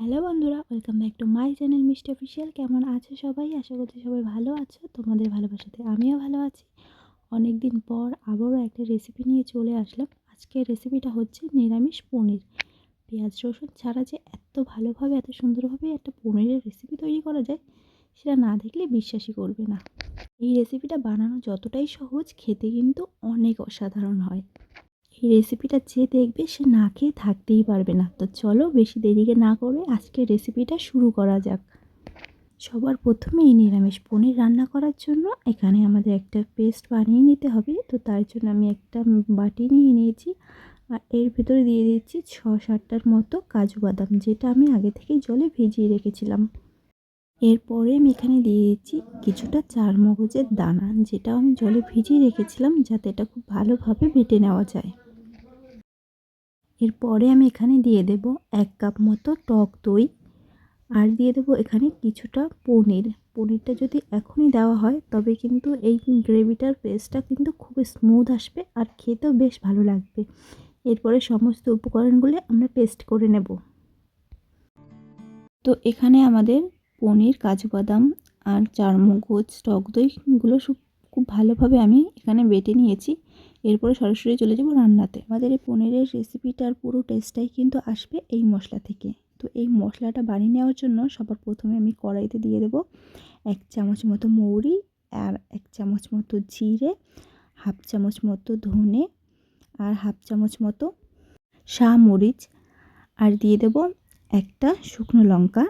Hello বন্ধুরা, welcome back to my channel মিষ্টি official. কেমন আছো সবাই? আশা করছি সবাই ভালো আছো। তোমাদের ভালোবাসাতে আমিও ভালো আছি। অনেক দিন পর আবারও একটা রেসিপি নিয়ে চলে আসলাম। আজকের রেসিপিটা হচ্ছে নিরামিষ পনির। পেঁয়াজ রসুন ছাড়া যে এত ভালোভাবে এত সুন্দরভাবে একটা পনিরের রেসিপি তৈরি করা যায়, সেটা না দেখলে বিশ্বাসই করবে না। এই রেসিপিটা বানানো যতটাই সহজ, খেতে কিন্তু অনেক অসাধারণ হয়। এই রেসিপিটা যে দেখবে সে না খেয়ে থাকতেই পারবে না। তো চলো বেশি দেরিকে না করে আজকের রেসিপিটা শুরু করা যাক। সবার প্রথমে এই নিরামিষ পনির রান্না করার জন্য এখানে আমাদের একটা পেস্ট বানিয়ে নিতে হবে। তো তার জন্য আমি একটা বাটি নিয়ে নিয়েছি, আর এর ভিতরে দিয়ে দিচ্ছি 6-7টার মতো কাজু বাদাম, যেটা আমি আগে থেকেই জলে ভিজিয়ে রেখেছিলাম। এরপরে আমি এখানে দিয়ে দিচ্ছি কিছুটা চারমগজের দানা, যেটা আমি জলে ভিজিয়ে রেখেছিলাম যাতে এটা খুব ভালোভাবে বেটে নেওয়া যায়। এরপরে আমি এখানে দিয়ে দেব 1 কাপ মতো টক দই, আর দিয়ে দেবো এখানে কিছুটা পনির। পনিরটা যদি এখনই দেওয়া হয় তবে কিন্তু এই গ্রেভিটার পেস্টটা কিন্তু খুব স্মুথ আসবে আর খেতেও বেশ ভালো লাগবে। এরপরে সমস্ত উপকরণগুলো আমরা পেস্ট করে নেব। তো এখানে আমাদের পনির, কাজু বাদাম আর চারমগজ, টক দইগুলো খুব ভালোভাবে আমি এখানে বেটে নিয়েছি। এরপরে সরাসরি চলে যাব রান্নাতে। আমাদের এই পনিরের রেসিপিটার পুরো টেস্টটাই কিন্তু আসবে এই মশলা থেকে। তো এই মশলাটা বানিয়ে নেওয়ার জন্য সবার প্রথমে আমি কড়াইতে দিয়ে দেব 1 চামচ মতো মৌরি, আর 1 চামচ মতো জিরে, 1/2 চামচ মতো ধনে, আর 1/2 চামচ মতো মরিচ, আর দিয়ে দেব একটা শুকনো লঙ্কা।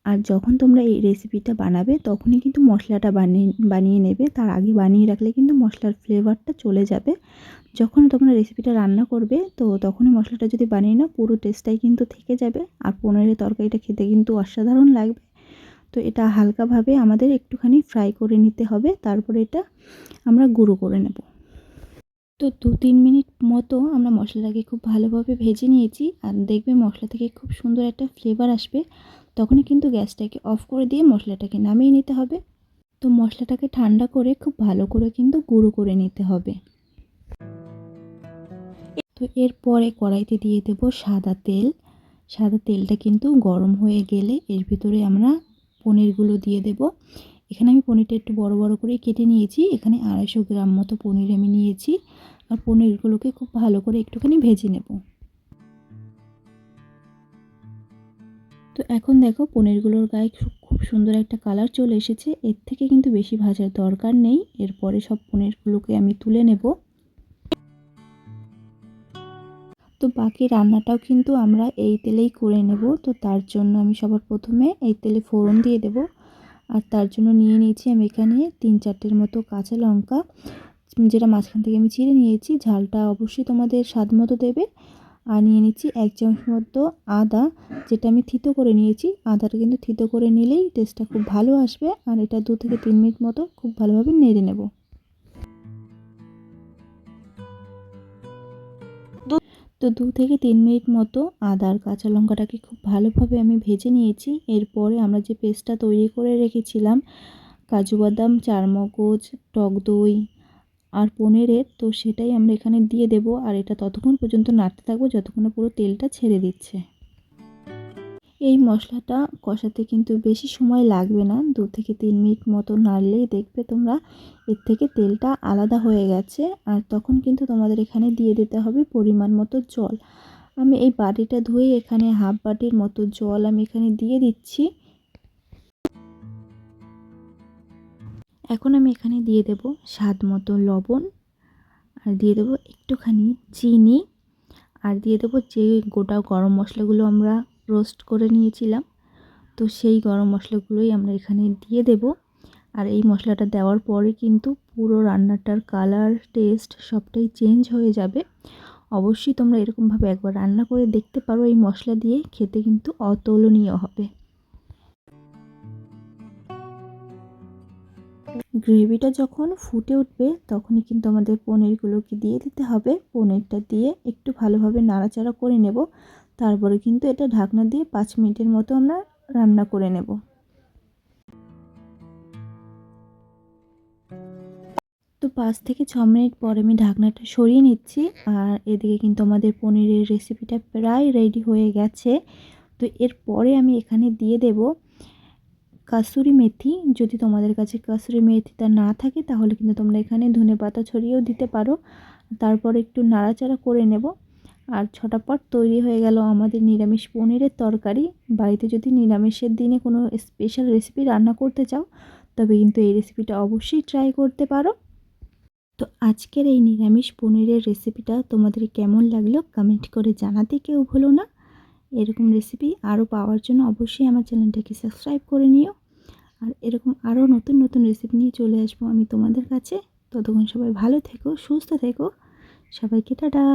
আর যখন তোমরা এই রেসিপিটা বানাবে তখনই কিন্তু মশলাটা বানিয়ে নেবে। তার আগে বানিয়ে রাখলে কিন্তু মশলার ফ্লেভারটা চলে যাবে। যখন তোমরা রেসিপিটা রান্না করবে তো তখনই মশলাটা যদি বানিয়ে নাও, পুরো টেস্টটাই কিন্তু থেকে যাবে। আর পনিরের তরকারিটা খেতে কিন্তু অসাধারণ লাগবে। তো এটা হালকাভাবে আমাদের একটুখানি ফ্রাই করে নিতে হবে, তারপরে এটা আমরা গুঁড়ো করে নেব। তো 2-3 মিনিট মতো আমরা মশলাটাকে খুব ভালোভাবে ভেজে নিয়েছি, আর দেখবে মশলা থেকে খুব সুন্দর একটা ফ্লেভার আসবে। তখনই কিন্তু গ্যাসটাকে অফ করে দিয়ে মশলাটাকে নামিয়ে নিতে হবে। তো মশলাটাকে ঠান্ডা করে খুব ভালো করে কিন্তু গুঁড়ো করে নিতে হবে। তো এরপরে কড়াইতে দিয়ে দেব সাদা তেল। সাদা তেলটা কিন্তু গরম হয়ে গেলে এর ভিতরে আমরা পনিরগুলো দিয়ে দেব। এখানে আমি পনিরটা একটু বড় বড় করে কেটে নিয়েছি। এখানে 250 গ্রাম মতো পনির আমি নিয়েছি, আর পনিরগুলোকে খুব ভালো করে একটুখানি ভেজে নেব। তো এখন দেখো পনিরগুলোর গায়ে খুব সুন্দর একটা কালার চলে এসেছে। এর থেকে কিন্তু বেশি ভাজার দরকার নেই। এরপরে সব পনিরগুলোকে আমি তুলে নেব। তো বাকি রান্নাটাও কিন্তু আমরা এই তেলেই করে নেব। তো তার জন্য আমি সবার প্রথমে এই তেলে ফোড়ন দিয়ে দেব। আর তার জন্য নিয়ে নিয়েছি আমি এখানে 3-4টের মতো কাঁচা লঙ্কা, যেটা মাঝখান থেকে আমি চিড়ে নিয়েছি। ঝালটা অবশ্যই তোমাদের স্বাদ মতো দেবে। আর নিয়ে নিচ্ছি 1 চামচ মতো আদা, যেটা আমি থিতো করে নিয়েছি। আদাটা কিন্তু থিতো করে নিলেই টেস্টটা খুব ভালো আসবে। আর এটা 2 থেকে 3 মিনিট মতো খুব ভালোভাবে নেড়ে নেব। তো 2 থেকে 3 মিনিট মতো আদা আর কাঁচা লঙ্কাটাকে খুব ভালোভাবে আমি ভেজে নিয়েছি। এরপরে আমরা যে পেস্টটা তৈরি করে রেখেছিলাম কাজু বাদাম, চারমগজ, টক দই আর পনিরের, তো সেটাই আমরা এখানে দিয়ে দেব। আর এটা ততক্ষণ পর্যন্ত নাড়তে থাকবো যতক্ষণ না পুরো তেলটা ছেড়ে দিচ্ছে। এই মশলাটা কষাতে কিন্তু বেশি সময় লাগবে না। 2 থেকে 3 মিনিট মতো নাড়লেই দেখবে তোমরা এর থেকে তেলটা আলাদা হয়ে গেছে। আর তখন কিন্তু তোমাদের এখানে দিয়ে দিতে হবে পরিমাণ মতো জল। আমি এই বাটিটা ধুয়ে এখানে 1/2 বাটির মতো জল আমি এখানে দিয়ে দিচ্ছি। এখন আমি এখানে দিয়ে দেব স্বাদ মতো লবণ, আর দিয়ে দেব একটুখানি চিনি, আর দিয়ে দেবো যে গোটা গরম মশলাগুলো আমরা রোস্ট করে নিয়েছিলাম, তো সেই গরম মশলাগুলোই আমরা এখানে দিয়ে দেব। আর এই মশলাটা দেওয়ার পরে কিন্তু পুরো রান্নাটার কালার, টেস্ট সবটাই চেঞ্জ হয়ে যাবে। অবশ্যই তোমরা এরকমভাবে একবার রান্না করে দেখতে পারো। এই মশলা দিয়ে খেতে কিন্তু অতুলনীয় হবে। গ্রেভিটা যখন ফুটে উঠবে তখনই কিন্তু আমাদের পনিরগুলোকে দিয়ে দিতে হবে। পনিরটা দিয়ে একটু ভালোভাবে নাড়াচাড়া করে নেব। তারপরে কিন্তু এটা ঢাকনা দিয়ে 5 মিনিটের মতো আমরা রান্না করে নেব। তো 5 থেকে 6 মিনিট পর আমি ঢাকনাটা সরিয়ে নিচ্ছি। আর এদিকে কিন্তু আমাদের পনিরের রেসিপিটা প্রায় রেডি হয়ে গেছে। তো এরপরে আমি এখানে দিয়ে দেব কাসুরি মেথি। যদি তোমাদের কাছে কাসুরি মেথিটা না থাকে তাহলে কিন্তু তোমরা এখানে ধনেপাতা ছড়িয়েও দিতে পারো। তারপর একটু নাড়াচাড়া করে নেব। আর ছটাপট তৈরি হয়ে গেল আমাদের নিরামিষ পনিরের তরকারি। বাড়িতে যদি নিরামিষের দিনে কোনো স্পেশাল রেসিপি রান্না করতে চাও তবে কিন্তু এই রেসিপিটা অবশ্যই ট্রাই করতে পারো। তো আজকের এই নিরামিষ পনিরের রেসিপিটা তোমাদের কেমন লাগলো কমেন্ট করে জানাতে কেউ ভুলো না। এরকম রেসিপি আরও পাওয়ার জন্য অবশ্যই আমার চ্যানেলটাকে সাবস্ক্রাইব করে নিও। আর এরকম আরও নতুন নতুন রেসিপি নিয়ে চলে আসবো আমি তোমাদের কাছে। ততক্ষণ সবাই ভালো থেকো, সুস্থ থেকো। সবাইকে টাটা।